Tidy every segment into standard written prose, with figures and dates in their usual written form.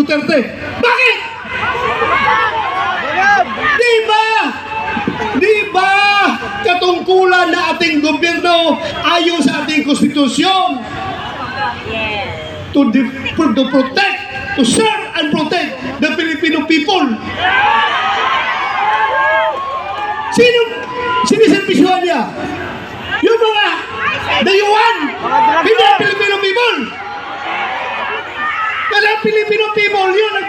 Duterte. Bakit? Di ba katungkulan na ating gobyerno ayon sa ating konstitusyon to protect, to serve and protect the Filipino people? Sino siniservisyohan niya? Yung mga dayuhan, hindi ang Filipino people. Kasi ang Filipino people, yun ang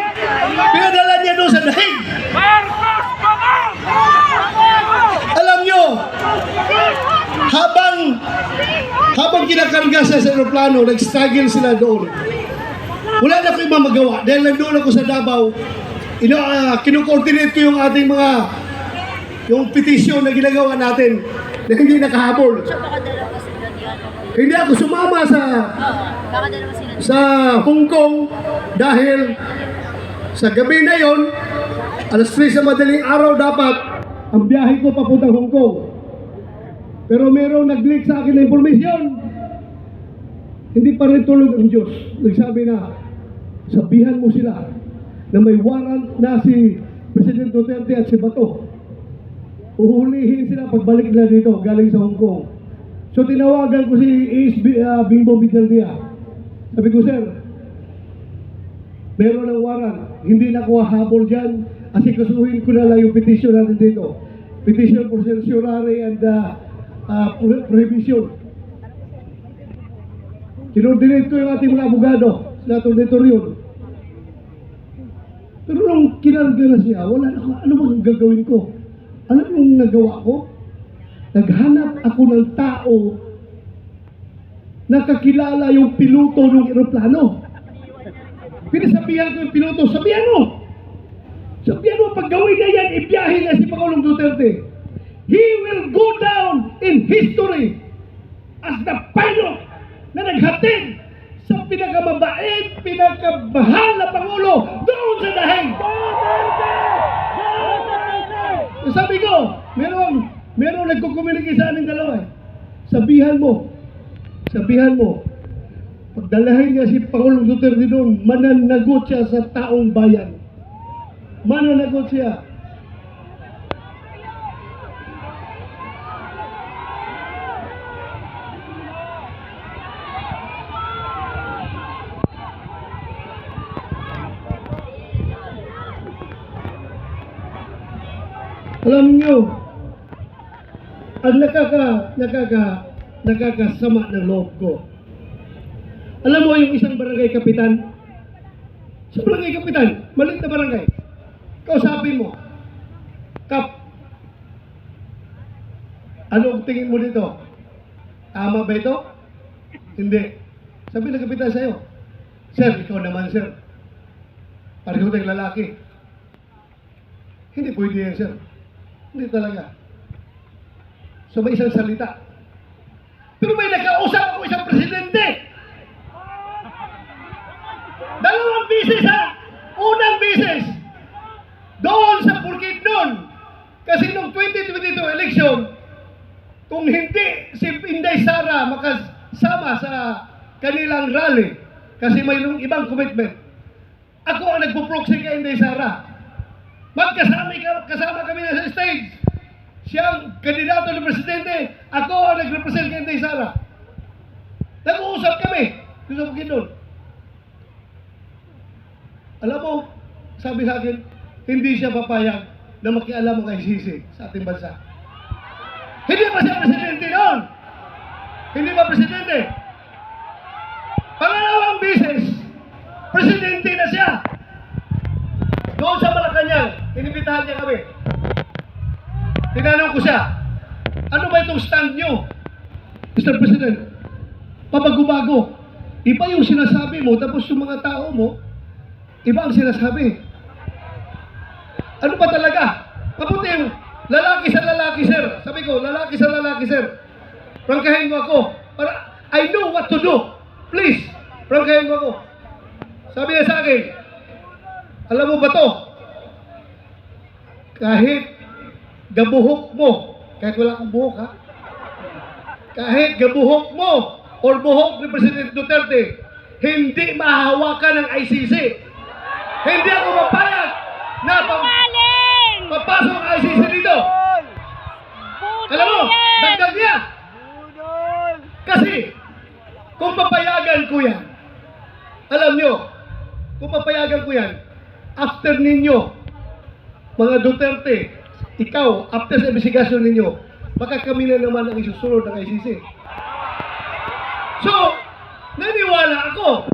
pinadala niya doon sa dahig. Alam nyo, habang kinakarga sa aeroplano, nag-struggle sila doon. Wala na ko ibang magawa. Dahil nandun ako sa Davao, kinu-coordinate ko yung ating mga yung petisyon na ginagawa natin na hindi nakahabol. Hindi ako sumama sa Hong Kong dahil sa gabi na yon, alas 3 sa madaling araw dapat ang biyahe ko papuntang Hong Kong. Pero merong nag-leak sa akin na informasyon. Hindi pa rin tulog ang Diyos. Nagsabi na, sabihan mo sila na may warrant na si President Duterte at si Bato. Uhulihin sila pagbalik nila dito galing sa Hong Kong. So tinawagan ko si Bimbo Vidalnia. Sabi ko, sir, meron ng warrant. Hindi na ko habol dyan. Asikasuhin ko na lang yung petition natin dito. Petition for certiorari and prohibition. Kinordinate ko yung ating mga abogado sa auditorium. Pero nung kinarga na siya, wala na ako, ano bang gagawin ko? Alam mo yung nagawa ko? Naghanap ako ng tao na kakilala yung piloto ng eroplano. Pinasabihan ko yung piloto, sabihan mo, pag gawin na yan, ibiyahin na si Pangulong Duterte. He will go down in history as the pilot na naghatid sa pinakamabait, pinakamahal na Pangulo doon sa dahig. Sabi ko, merong nagkukomunikate sa aming dalawa. Sabihan mo, pagdalahin niya si Pangulong Duterte doon, mananagot siya sa taong bayan. Mananagot siya. Alam niyo, ang nakakasama ng loob ko. Alam mo yung isang barangay kapitan? Sa barangay kapitan, maliit na barangay. Kausapin mo, Kap, ano ang tingin mo dito? Tama ba ito? Hindi. Sabi ng kapitan sa'yo, sir, ikaw naman sir. Pareho tayong lalaki. Hindi pwede yan sir. Hindi talaga. So may isang salita. Pero may nakausap ako isang presidente. Dalawang bisis ha. Unang bisis. Doon sa Bukidnon. Kasi noong 2022 election, kung hindi si Inday Sara makasama sa kanilang rally, kasi mayroong ibang commitment, ako ang nagpo-proxy kay Inday Sara. Kasama kami na sa stage. Siyang kandidato ng presidente, ako ang nag-represent kay Inday Sara. Nag-uusap kami sa Bukidnon. Alam mo, sabi sa akin, hindi siya papayag na makialam ang ICC sa ating bansa. Hindi pa siya presidente noon. Hindi pa presidente. Pangalawang bisis, presidente na siya. Doon sa Malacanang, inibitahan niya kami. Tinanong ko siya, ano ba itong stand nyo, Mr. President? Pabago-bago. Iba yung sinasabi mo, tapos yung mga tao mo, iba ang sinasabi. Ano ba talaga? Mabuti yung lalaki sa lalaki, sir. Sabi ko, lalaki sa lalaki, sir. Prangkahin mo ako. Para I know what to do. Please, prangkahin mo ako. Sabi niya sa akin, alam mo ba to? Kahit gabuhok mo, kahit wala kang buhok ha, kahit gabuhok mo or buhok ni President Duterte, hindi mahahawakan ng ICC. Hindi ako mapayag na papasok ang ICC dito. Alam mo, dagdag niya. Kasi, kung papayagan ko yan, alam nyo, kung papayagan ko yan, after ninyo, mga Duterte, ikaw, after sa investigasyon ninyo, baka kami na naman ang isusunod ng ICC. So, naniwala ako